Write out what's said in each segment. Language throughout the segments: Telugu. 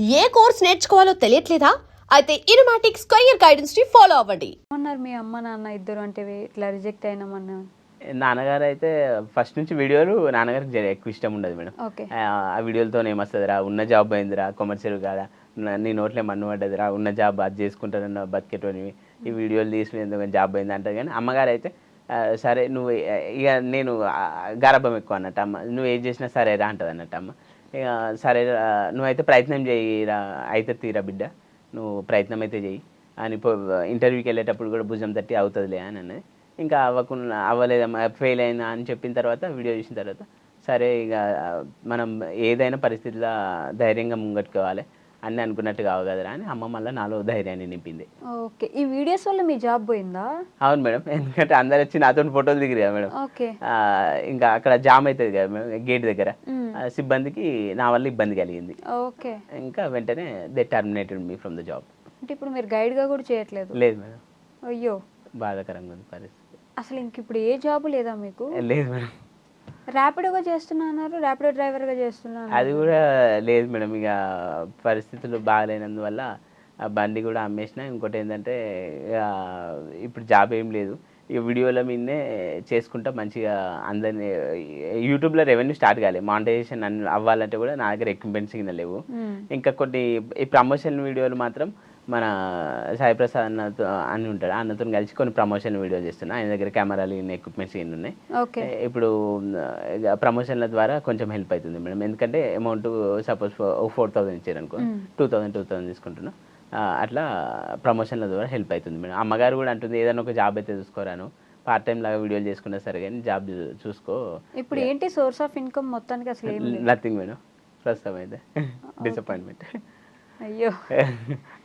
ఏ కోర్స్ నేర్చుకోవాలో తెలియట్లేదా? అయితే ఇనుమాటిక్ స్క్వేర్ గైడెన్స్ ని ఫాలో అవ్వండి. అన్నారు మీ అమ్మ నాన్న ఇద్దరు అంటే ఇట్లా రిజెక్ట్ అయినామన్నా? నాన్నగారు అయితే ఫస్ట్ నుంచి వీడియోలు నాన్నగారికి ఎక్కువ ఇష్టం ఉండదు మేడం. ఓకే. ఆ వీడియోలతో ఏమొస్తుందిరా, ఉన్న జాబ్ అయిందిరా, కమర్షియల్ కాదా, నీ నోట్లే మన్ను పడ్డదిరా, ఉన్న జాబ్ అది చేసుకుంటానన్న బతికేటోనివి, ఈ వీడియోలు తీసి ఎందుకు జాబ్ అయింది అంటారు. కానీ అమ్మగారు అయితే సరే నువ్వు ఇక నేను గారాబం ఎక్కువ అన్నట్టు అమ్మ, నువ్వు ఏం చేసినా సరేరా అంటుంది అన్నట్టు అమ్మ. ఇక సరే నువ్వైతే ప్రయత్నం చేయిరా, అయితే తీరా బిడ్డ, నువ్వు ప్రయత్నం అయితే చెయ్యి అని ఇంటర్వ్యూకి వెళ్ళేటప్పుడు కూడా భుజం తట్టి అవుతుందిలే అని అన్నది. ఇంకా అవ్వలేదమ్మా, ఫెయిల్ అయినా అని చెప్పిన తర్వాత వీడియో చూసిన తర్వాత సరే ఇక మనం ఏదైనా పరిస్థితిలో ధైర్యంగా ముంగట్టుకోవాలి అన్నీ అనుకున్నట్టు కావు కదరా అని అమ్మ మళ్ళీ నాలో ధైర్యాన్ని నింపింది. ఓకే. ఈ వీడియోస్ వల్ల మీ జాబ్ పోయిందా? అవును మేడం, ఎందుకంటే అందరు వచ్చి నాతో ఫోటోలు దిగిరు కదా మేడం. ఓకే. ఇంకా అక్కడ జామ్ అవుతుంది కదా మేడం గేట్ దగ్గర, సిబ్బందికి నా వల్ల ఇబ్బంది కలిగింది. ఓకే. ఇంకా వెంటనే they terminated me from the job. అంటే ఇప్పుడు మీరు గైడ్గా కూడా చేయట్లేదు? లేదు మేడం. అయ్యో, బాధాకరంగా ఉంది పరిస్థితి. అసలు ఇంక ఇప్పుడు ఏ జాబ్ లేదా మీకు? లేదు మేడం. ర్యాపిడోగా చేస్తున్నా అన్నారు, ర్యాపిడో డ్రైవర్గా చేస్తున్నా? అది కూడా లేదు మేడం. ఇక పరిస్థితులు బాగాలేనందువల్ల ఆ బండి కూడా అమ్మేసిన. ఇంకోటి ఏంటంటే ఇప్పుడు జాబ్ ఏం లేదు, ఈ వీడియోల మీదనే చేసుకుంటా మంచిగా అందరినీ. యూట్యూబ్లో రెవెన్యూ స్టార్ట్ కాలేదు, మానిటైజేషన్ అవ్వాలంటే కూడా నా దగ్గర ఎక్విప్మెంట్స్ కింద లేవు. ఇంకా కొన్ని ఈ ప్రమోషన్ వీడియోలు మాత్రం మన సాయి ప్రసాద్ అన్నతో అని ఉంటాడు, అన్నతో కలిసి కొన్ని ప్రమోషన్ వీడియోలు చేస్తున్నా. ఆయన దగ్గర కెమెరాలు ఎక్విప్మెంట్స్ ఇన్ని ఉన్నాయి. ఇప్పుడు ప్రమోషన్ల ద్వారా కొంచెం హెల్ప్ అవుతుంది మేడం. ఎందుకంటే అమౌంట్ సపోజ్ 4,000 ఇచ్చారు అనుకో, 2,000 తీసుకుంటున్నా. అట్లా ప్రమోషన్ల ద్వారా హెల్ప్ అవుతుంది మేడం. అమ్మగారు కూడా అంటుంది ఏదైనా ఒక జాబ్ అయితే చూసుకోరాను, పార్ట్ టైం లాగా వీడియోలు చేసుకున్నా సరే కానీ జాబ్ చూసుకో. ఇప్పుడు ఏంటి సోర్స్ ఆఫ్ ఇన్కమ్ మొత్తానికి? అసలు నథింగ్ మేడం, ప్రస్తుతం అయితే డిసప్పాయింట్మెంట్. అయ్యో.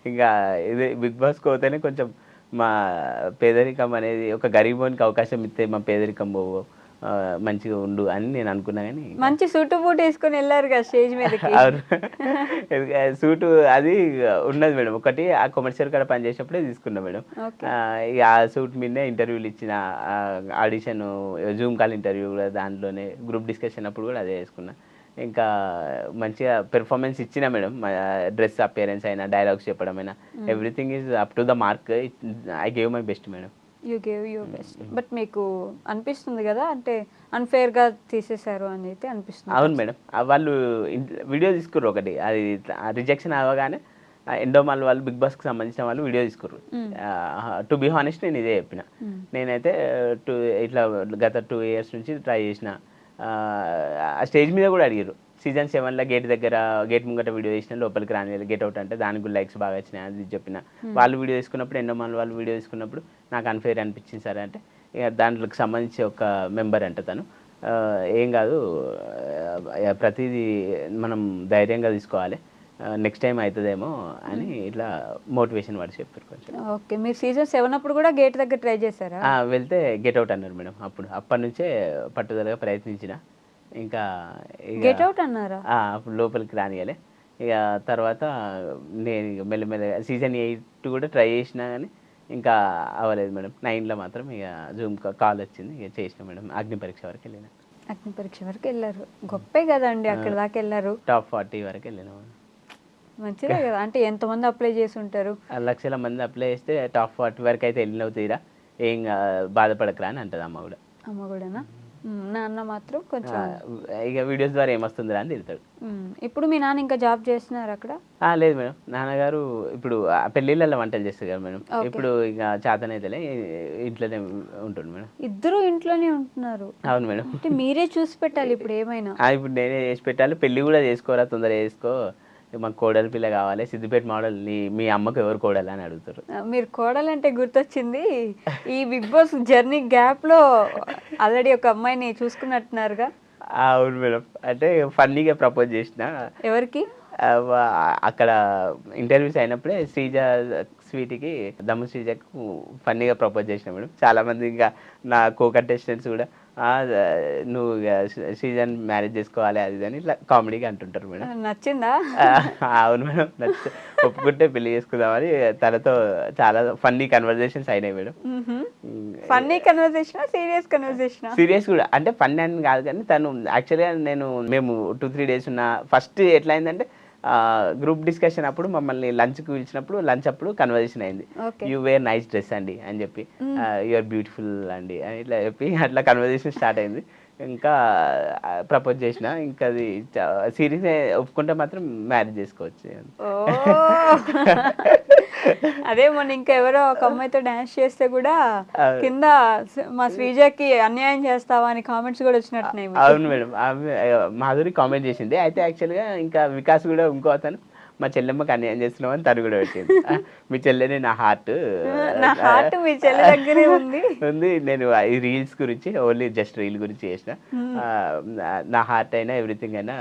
ఇంకా ఇది బిగ్ బాస్ పోతేనే కొంచెం మా పేదరికం అనేది, ఒక గరీబోనికి అవకాశం ఇస్తే మా పేదరికం పోవు, మంచిగా ఉండు అని నేను అనుకున్నా. కానీ మంచి సూటు బూట్ వేసుకొని వెళ్ళారు కదా స్టేజ్ మీదకి. అవును, సూటు అది ఉన్నది మేడం. ఒకటి ఆ కమర్షియల్ కాడ పనిచేసేటప్పుడే తీసుకున్నా మేడం. ఆ సూట్ మీదనే ఇంటర్వ్యూలు ఇచ్చిన, ఆడిషన్, జూమ్ కాల్ ఇంటర్వ్యూ కూడా దాంట్లోనే, గ్రూప్ డిస్కషన్ అప్పుడు కూడా అదే వేసుకున్నా. ఇంకా మంచిగా పెర్ఫార్మెన్స్ ఇచ్చిన మేడం. డ్రెస్ అపియరెన్స్ అయినా, డైలాగ్స్ చెప్పడం అయినా, everything is up to the mark. I gave my best madam. You gave your best. But మీకు అనిపిస్తుంది కదా అంటే అన్ఫేర్గా తీసేశారు అని అయితే అనిపిస్తుంది? అవును మేడం, వాళ్ళు వీడియో తీసుకుర్రు ఒకటి, అది రిజెక్షన్ అవ్వగానే ఎండోమాల్ వాళ్ళు, బిగ్ బాస్కి సంబంధించిన వాళ్ళు వీడియో తీసుకుర్రు. టు బీ హానెస్ట్ నేను ఇదే చెప్పిన. నేనైతే ఇట్లా గత 2 years నుంచి ట్రై చేసిన. ఆ స్టేజ్ మీద కూడా అడిగారు, సీజన్ 7లో గేట్ ముంగట వీడియో చేసిన, లోపలికి రాని గేట్ అవుట్ అంటే దానికి కూడా లైక్స్ బాగా వచ్చినాయి అది చెప్పిన. వాళ్ళు వీడియో తీసుకున్నప్పుడు, ఎండోమాల్ వాళ్ళు వీడియో తీసుకున్నప్పుడు నాకు అన్ఫేర్ అనిపించింది సరే అంటే, ఇక దాంట్లోకి సంబంధించి ఒక మెంబర్ అంటే తను, ఏం కాదు ప్రతిదీ మనం ధైర్యంగా తీసుకోవాలి, నెక్స్ట్ టైం అవుతుందేమో అని ఇట్లా మోటివేషన్ వాడు చెప్పారు కొంచెం. ఓకే. మీరు సీజన్ 7 అప్పుడు కూడా గేట్ దగ్గర ట్రై చేశారా? వెళ్తే గెట్ అవుట్ అన్నారు మేడం. అప్పటి నుంచే పట్టుదలగా ప్రయత్నించిన. ఇంకా గెట్ అవుట్ అన్నారా? అప్పుడు లోపలికి రానియాలి. ఇక తర్వాత నేను మెల్లమెల్లగా సీజన్ 8 కూడా ట్రై చేసినా కానీ ఇంకా అవ్వలేదు మేడం. 9లో మాత్రం ఇక జూమ్ కాల్ వచ్చింది, ఇక చేసిన మేడం. అగ్ని పరీక్ష వరకు వెళ్ళిన. అగ్ని పరీక్ష వరకు వెళ్ళారు, గొప్పే కదండి. అక్కడ దాకా వెళ్ళారు, టాప్ 40 వరకు వెళ్ళినా. మంచిదే కదా. అంటే ఎంతమంది అప్లై చేసి ఉంటారు? లక్షల మంది అప్లై చేస్తే టాప్ 40 వరకు అయితే వెళ్ళినవు తీరా, ఏం బాధపడకరా అని అంటది అమ్మ కూడా. అమ్మ కూడానా? నాన్న మాత్రం కొంచెం ఇక వీడియోస్ ద్వారా ఏమొస్తుందిరా అని తిడతాడు. ఇప్పుడు మీ నాన్న ఇంకా జాబ్ చేస్తున్నారు అక్కడ? లేదు మేడం, నాన్నగారు ఇప్పుడు పెళ్ళిళ్ళలో వంటలు చేస్తారు కదా మేడం. ఇప్పుడు ఇక చేతనైతేలే ఇంట్లోనే ఉంటుంది మేడం. ఇద్దరు ఇంట్లోనే ఉంటున్నారు? అవును మేడం. అంటే మీరే చూసి పెట్టాలి ఇప్పుడు ఏమైనా? ఇప్పుడు నేనే చేసి పెట్టాలి. పెళ్ళి కూడా చేసుకోరా, తొందరగా చేసుకో, మాకు కోడలి పిల్ల కావాలి, సిద్దిపేట మోడల్, మీ అమ్మకు ఎవరు కోడలు అని అడుగుతారు. మీరు కోడలంటే గుర్తొచ్చింది, ఈ బిగ్ బాస్ జర్నీ గ్యాప్లో ఆల్రెడీ ఒక అమ్మాయిని చూసుకున్నట్టున్నారుగా? అవును మేడం, అంటే ఫన్నీగా ప్రపోజ్ చేసిన. ఎవరికి? అక్కడ ఇంటర్వ్యూస్ అయినప్పుడే శ్రీజ స్వీటీకి, దమ్ము శ్రీజకు ఫన్నీగా ప్రపోజ్ చేసిన మేడం. చాలామంది ఇంకా నా కో కంటెస్టెంట్స్ కూడా నువ్వు శ్రీజన్ మ్యారేజ్ చేసుకోవాలి అది అని ఇట్లా కామెడీగా అంటుంటారు మేడం. నచ్చిందా? అవును మేడం, ఒప్పుకుంటే పెళ్లి చేసుకుందామని తనతో చాలా ఫన్నీ కన్వర్జేషన్స్ అయినాయి madam. Funny conversation, serious conversation? Serious కూడా, అంటే ఫన్నీ అని కాదు కానీ తను యాక్చువల్గా మేము 2-3 days ఉన్న ఫస్ట్ ఎట్లా అయిందంటే గ్రూప్ డిస్కషన్ అప్పుడు మమ్మల్ని లంచ్కి పిలిచినప్పుడు లంచ్ అప్పుడు కన్వర్జేషన్ అయింది. Okay. You wear nice dress అండి అని చెప్పి, యు ఆర్ బ్యూటిఫుల్ అండి అని ఇట్లా చెప్పి అట్లా కన్వర్జేషన్ స్టార్ట్ అయింది. ఇంకా ప్రపోజ్ చేసిన, ఇంకా అది సీరియస్ ఒప్పుకుంటే మాత్రం మ్యారేజ్ చేసుకోవచ్చు. ఓ అదే మొన్న ఇంకా ఎవరో ఒక అమ్మాయితో డాన్స్ చేస్తే కూడా కింద మా శ్రీజకి అన్యాయం చేస్తావా అని కామెంట్స్ కూడా వచ్చినట్టున్నాయి. అవును మేడం, ఆమె మాధురి కామెంట్ చేసింది. అయితే యాక్చువల్గా ఇంకా వికాస్ కూడా ఇంకో అతను మా చెల్లెమ్మకి అన్యాయం చేస్తున్నావు అని తను కూడా పెట్టింది. మీ చెల్లెనే నా హార్ట్ మీ చెల్లె దగ్గరే ఉంది. నేను ఈ రీల్స్ గురించి ఓన్లీ జస్ట్ రీల్ గురించి చేసిన, నా హార్ట్ అయినా ఎవ్రీథింగ్ అయినా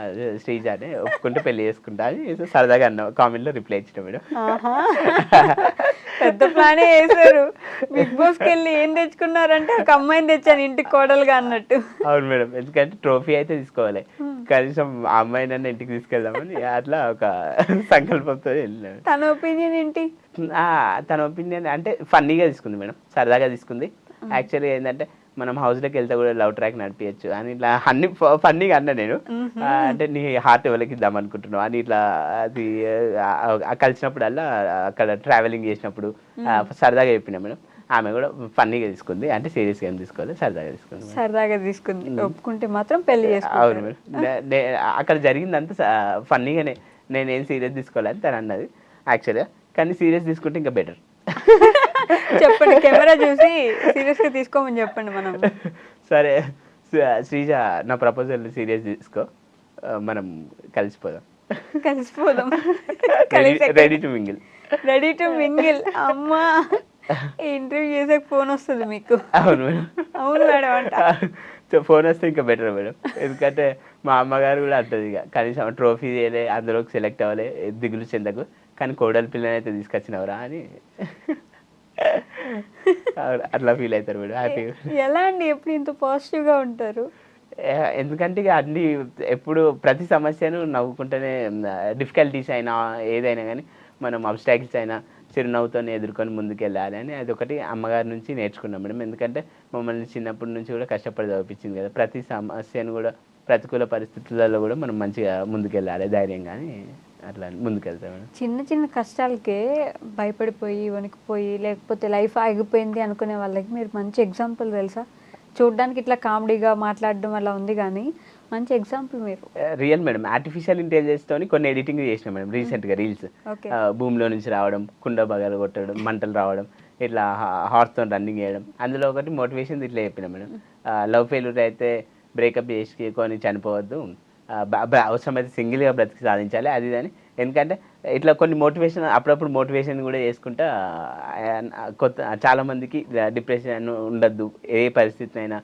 శ్రీజానే ఒప్పుకుంటే పెళ్లి చేసుకుంటా అని సరదాగా అన్న కామెంట్లో రిప్లై ఇచ్చిన మేడం. పెద్ద ప్లానే వేసారు. బిగ్ బాస్కి వెళ్ళి ఏం తెచ్చుకున్నారంటే ఒక అమ్మాయిని తెచ్చాను ఇంటికి కోడలుగా అన్నట్టు. అవును మేడం, ఎందుకంటే ట్రోఫీ అయితే తీసుకోవాలి, కనీసం ఆ అమ్మాయి నన్ను ఇంటికి తీసుకెళ్దామని అట్లా ఒక సంకల్పంతో వెళ్ళినాను. తన ఒపీనియన్ ఏంటి? తన ఒపీనియన్ అంటే ఫన్నీగా తీసుకుంది మేడం, సరదాగా తీసుకుంది. యాక్చువల్గా ఏంటంటే మనం హౌస్లోకి వెళ్తే కూడా లవ్ ట్రాక్ నడిపించచ్చు అని ఇట్లా అన్ని ఫన్నీగా అన్నా నేను. అంటే నీ హార్ట్ ఎవరికి ఇద్దాం అనుకుంటున్నావు అని ఇట్లా అది కలిసినప్పుడల్లా అక్కడ ట్రావెలింగ్ చేసినప్పుడు సరదాగా చెప్పినా మేడం. ఆమె కూడా ఫన్నీగా తీసుకుంది, అంటే సీరియస్గా ఏం తీసుకోవాలి, సరదాగా తీసుకుంది. ఒప్పుకుంటే మాత్రం పెళ్లి చేసుకుంటారు. అవును మేడం, అక్కడ జరిగిందంతా ఫన్నీగానే, నేనేం సీరియస్ తీసుకోవాలని తను అన్నది యాక్చువల్గా. కానీ సీరియస్ తీసుకుంటే ఇంకా బెటర్. చెప్పండి, కెమెరా చూసి సీరియస్ గా తీసుకోమని చెప్పండి. మనం సరే శ్రీజ, నా ప్రపోజల్ సీరియస్ తీసుకో, మనం కలిసిపోదాం. Ready to mingle. అమ్మా, ఇంటర్వ్యూ చేసే ఫోన్ వస్తుంది మీకు? అవును మేడం. అవును మేడం అంట. ఫోన్ వస్తే ఇంకా బెటర్ మేడం, ఎందుకంటే మా అమ్మగారు కూడా అంటది, ఇక కనీసం ట్రోఫీ చేయలే, అందులోకి సెలెక్ట్ అవ్వలే, దిగులు చెందకు, కానీ కోడలి పిల్లని అయితే తీసుకొచ్చినవరా అని అట్లా ఫీల్ అవుతారు మేడం. హ్యాపీగా. ఎలా అండి ఎప్పుడు ఇంత పాజిటివ్గా ఉంటారు? ఎందుకంటే ఇక అన్ని ఎప్పుడు ప్రతి సమస్యను నవ్వుకుంటేనే, డిఫికల్టీస్ అయినా ఏదైనా కానీ మనం అబ్స్టాకిల్స్ అయినా చిరునవ్వుతో ఎదుర్కొని ముందుకెళ్ళాలి అని అదొకటి అమ్మగారి నుంచి నేర్చుకున్నాం మేడం. ఎందుకంటే మమ్మల్ని చిన్నప్పటి నుంచి కూడా కష్టపడి చదివించింది కదా, ప్రతి సమస్యను కూడా ప్రతికూల పరిస్థితులలో కూడా మనం మంచిగా ముందుకెళ్ళాలి ధైర్యంగాని, అట్లా ముందుకెళ్తాం మేడం. చిన్న చిన్న కష్టాలకే భయపడిపోయి వణికిపోయి లేకపోతే లైఫ్ ఆగిపోయింది అనుకునే వాళ్ళకి మీరు మంచి ఎగ్జాంపుల్ తెలుసా? చూడడానికి ఇట్లా కామెడీగా మాట్లాడడం అలా ఉంది కానీ మంచి ఎగ్జాంపుల్ మీరు. రియల్ మేడం, ఆర్టిఫిషియల్ ఇంటెలిజెన్స్ తోని కొన్ని ఎడిటింగ్ చేసిన మేడం రీసెంట్గా రీల్స్. భూమిలో నుంచి రావడం, కుండ బగలు కొట్టడం, మంటలు రావడం, ఇట్లా హార్స్తో రన్నింగ్ చేయడం. అందులో ఒకటి మోటివేషన్ ఇట్లా చెప్పిన మేడం, లవ్ ఫెయిల్యూర్ అయితే బ్రేకప్ చేసుకొని చనిపోవద్దు, అవసరమైతే సింగిల్గా బ్రతికి సాధించాలి అది అని. ఎందుకంటే ఇట్లా కొన్ని మోటివేషన్ అప్పుడప్పుడు మోటివేషన్ కూడా చేసుకుంటా చాలామందికి డిప్రెషన్ ఉండద్దు, ఏ పరిస్థితినైనా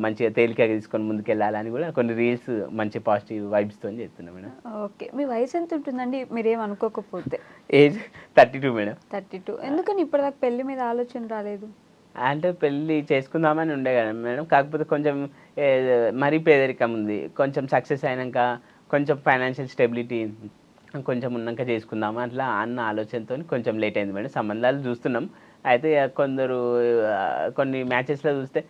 మంచిగా తేలికగా తీసుకొని ముందుకెళ్ళాలని కూడా కొన్ని రీల్స్ మంచి పాజిటివ్ వైబ్స్తో చెప్తున్నాం మేడం. ఓకే, మీ వయసు ఎంత ఉంటుందండి మీరేం అనుకోకపోతే? Age 32 madam. 32. ఎందుకని ఇప్పటిదాకా పెళ్లి మీద ఆలోచన రాలేదు? అంటే పెళ్ళి చేసుకుందామని ఉండే కదా మేడం, కాకపోతే కొంచెం మరీ పేదరికం ఉంది, కొంచెం సక్సెస్ అయినాక కొంచెం ఫైనాన్షియల్ స్టెబిలిటీ కొంచెం ఉన్నాక చేసుకుందాము అట్లా అన్న ఆలోచనతో కొంచెం లేట్ అయింది మేడం. సంబంధాలు చూస్తున్నాం, అయితే కొందరు కొన్ని మ్యాచెస్లో చూస్తే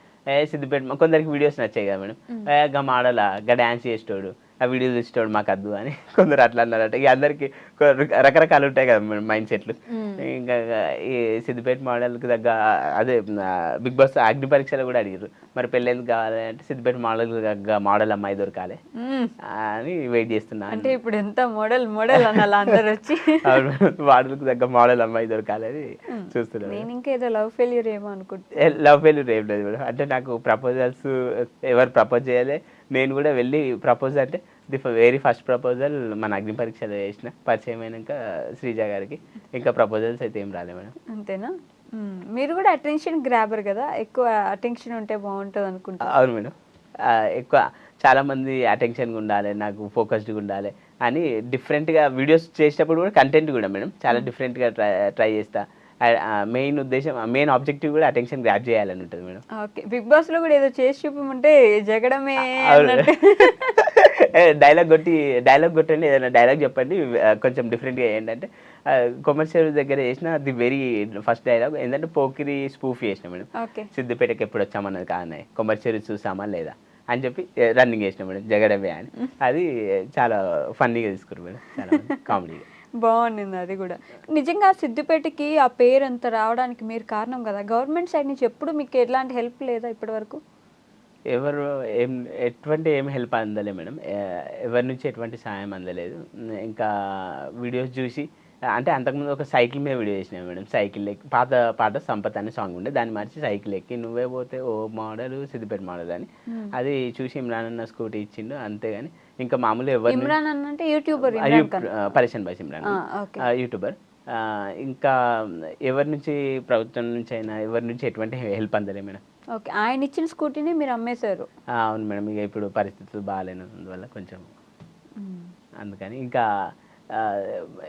సిద్దిపేట కొందరికి వీడియోస్ నచ్చాయి కదా మేడం, గా మోడలా గా డ్యాన్స్ చేసేటోడు, ఆ వీడియో చూసేటోడు మాకు వద్దు అని కొందరు అట్లా అన్నారట. ఇక అందరికి రకరకాలు ఉంటాయి కదా మేడం మైండ్ సెట్లు. ఇంకా ఈ సిద్దిపేట మోడల్కి తగ్గ అదే బిగ్ బాస్ అగ్ని పరీక్షలు కూడా అడిగారు, మరి పెళ్ళి ఎందుకు కావాలి అంటే సిద్దిపేట మోడల్ తగ్గ మోడల్ అమ్మాయి దొరకాలి అని వెయిట్ చేస్తున్నా. అంటే ఇప్పుడు ఎంత మోడల్ అనాలి అందరు వచ్చి, మోడల్కి తగ్గ మోడల్ అమ్మాయి దొరకాలి అని చూస్తున్నాను. నేను ఇంకా ఏదో లవ్ ఫెయిల్యూర్ ఏమో అనుకుంటా. లవ్ ఫెయిల్యూర్ ఏం లేదు మేడం, అంటే నాకు ప్రపోజల్స్ ఎవరు ప్రపోజ్ చేయాలి, నేను కూడా వెళ్ళి ప్రపోజ్ అంటే వెరీ ఫస్ట్ ప్రపోజల్ మన అగ్ని పరీక్షలో చేసిన, పరిచయం అయినాక శ్రీజ గారికి, ఇంకా ప్రపోజల్స్ అయితే ఏం రాలే మేడం. అంతేనా? మీరు కూడా అటెన్షన్ గ్రాబర్ కదా, ఎక్కువ అటెన్షన్ ఉంటే బాగుంటుంది అనుకుంటా. అవును మేడం, ఎక్కువ చాలామంది అటెన్షన్గా ఉండాలి, నాకు ఫోకస్డ్గా ఉండాలి అని డిఫరెంట్గా వీడియోస్ చేసేటప్పుడు కూడా కంటెంట్ కూడా మేడం చాలా డిఫరెంట్గా ట్రై చేస్తా. మెయిన్ ఉద్దేశం, మెయిన్ ఆబ్జెక్టివ్ కూడా అటెన్షన్ గ్రాప్ చేయాలని ఉంటుంది మేడం. ఓకే, బిగ్ బాస్ లో కూడా ఏదో చేసి చూపమంటే జగడమే డైలాగ్ కొట్టండి, ఏదైనా డైలాగ్ చెప్పండి కొంచెం డిఫరెంట్గా ఏంటంటే కొమర్షియల్ దగ్గర చేసిన ది వెరీ ఫస్ట్ డైలాగ్ ఏంటంటే పోకిరి స్పూఫ్ చేసిన మేడం. సిద్దిపేటకి ఎప్పుడు వచ్చామన్నది కానీ కొమర్షియల్ చూసామా లేదా అని చెప్పి రన్నింగ్ చేసినాం మేడం జగడబే అని. అది చాలా ఫన్నీగా తీసుకున్నారు మేడం, చాలా కామెడీగా. బాగుండింది అది కూడా. నిజంగా సిద్దిపేటకి ఆ పేరు అంత రావడానికి మీరు కారణం కదా. గవర్నమెంట్ సైడ్ నుంచి ఎప్పుడు మీకు ఎలాంటి హెల్ప్ లేదా ఇప్పటి వరకు? ఎవరు ఎటువంటి ఏం హెల్ప్ అందలే మేడం, ఎవరి నుంచి ఎటువంటి సాయం అందలేదు. ఇంకా వీడియోస్ చూసి అంటే అంతకుముందు ఒక సైకిల్ మీద వీడియో చేసినాను మేడం. సైకిల్ ఎక్కి పాత పాట సంపత్ అనే సాంగ్ ఉండే, దాన్ని మార్చి సైకిల్ ఎక్కి నువ్వే పోతే ఓ మోడల్ సిద్దిపేట మోడల్ అని అది చూసి ఇమ్రాన్ అన్న స్కూటీ ఇచ్చిండు అంతేగాని ఇంకా మామూలు ఎవరు ఇమ్రాన్ అన్న అంటే యూట్యూబర్ పరేషన్ బాస్ ఇమ్రాన్ యూట్యూబర్. ఇంకా ఎవరి నుంచి ప్రభుత్వం నుంచి అయినా ఎవరి నుంచి ఎటువంటి హెల్ప్ అందలే మేడం. ఓకే, ఆయన ఇచ్చిన స్కూటీని మీరు అమ్మేశారు? అవును మేడం, ఇక ఇప్పుడు పరిస్థితులు బాగాలేనందువల్ల కొంచెం అందుకని ఇంకా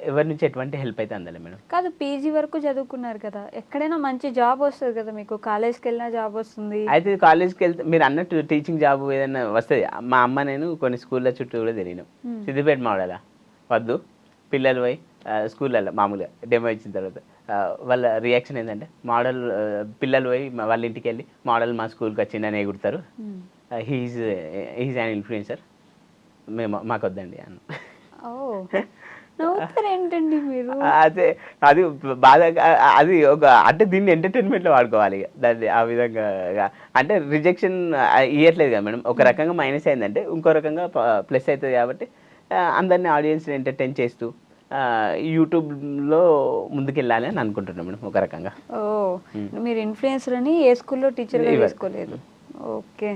ఎవరి నుంచి ఎటువంటి హెల్ప్ అయితే అందలే మేడం. కాదు, పీజీ వరకు చదువుకున్నారు కదా, ఎక్కడైనా మంచి జాబ్ వస్తుంది కదా మీకు, కాలేజ్కి వెళ్ళినా జాబ్ వస్తుంది. అయితే కాలేజ్కి వెళ్తే మీరు అన్నట్టు టీచింగ్ జాబ్ ఏదైనా వస్తుంది. మా అమ్మ నేను కొన్ని స్కూళ్ళ చుట్టూ కూడా తిరిగినాం. సిద్దిపేట మోడలా వద్దు, పిల్లలు పోయి స్కూళ్ళల్లో మామూలుగా డెమో ఇచ్చిన తర్వాత వాళ్ళ రియాక్షన్ ఏంటంటే మోడల్ పిల్లలు పోయి వాళ్ళ ఇంటికి వెళ్ళి మోడల్ మా స్కూల్కి వచ్చిందని ఎగురుతారు, హీఈస్ అన్ ఇన్ఫ్లుయెన్సర్, మేము మాకు వద్దండి అన్న. ఏంటండి మీరు? అదే అది బాధగా, అది ఒక అంటే దీన్ని ఎంటర్టైన్మెంట్లో వాడుకోవాలి దాన్ని ఆ విధంగా. అంటే రిజెక్షన్ ఇవ్వట్లేదు కదా మేడం, ఒక రకంగా మైనస్ అయిందంటే ఇంకో రకంగా ప్లస్ అవుతుంది కాబట్టి అందరినీ ఆడియన్స్ని ఎంటర్టైన్ చేస్తూ యూట్యూబ్లో ముందుకెళ్ళాలి అని అనుకుంటున్నాం మేడం ఒక రకంగా. మీరు ఇన్ఫ్లుయెన్సర్ అని ఏ స్కూల్లో టీచర్గా వేసుకోలేదు? ఓకే.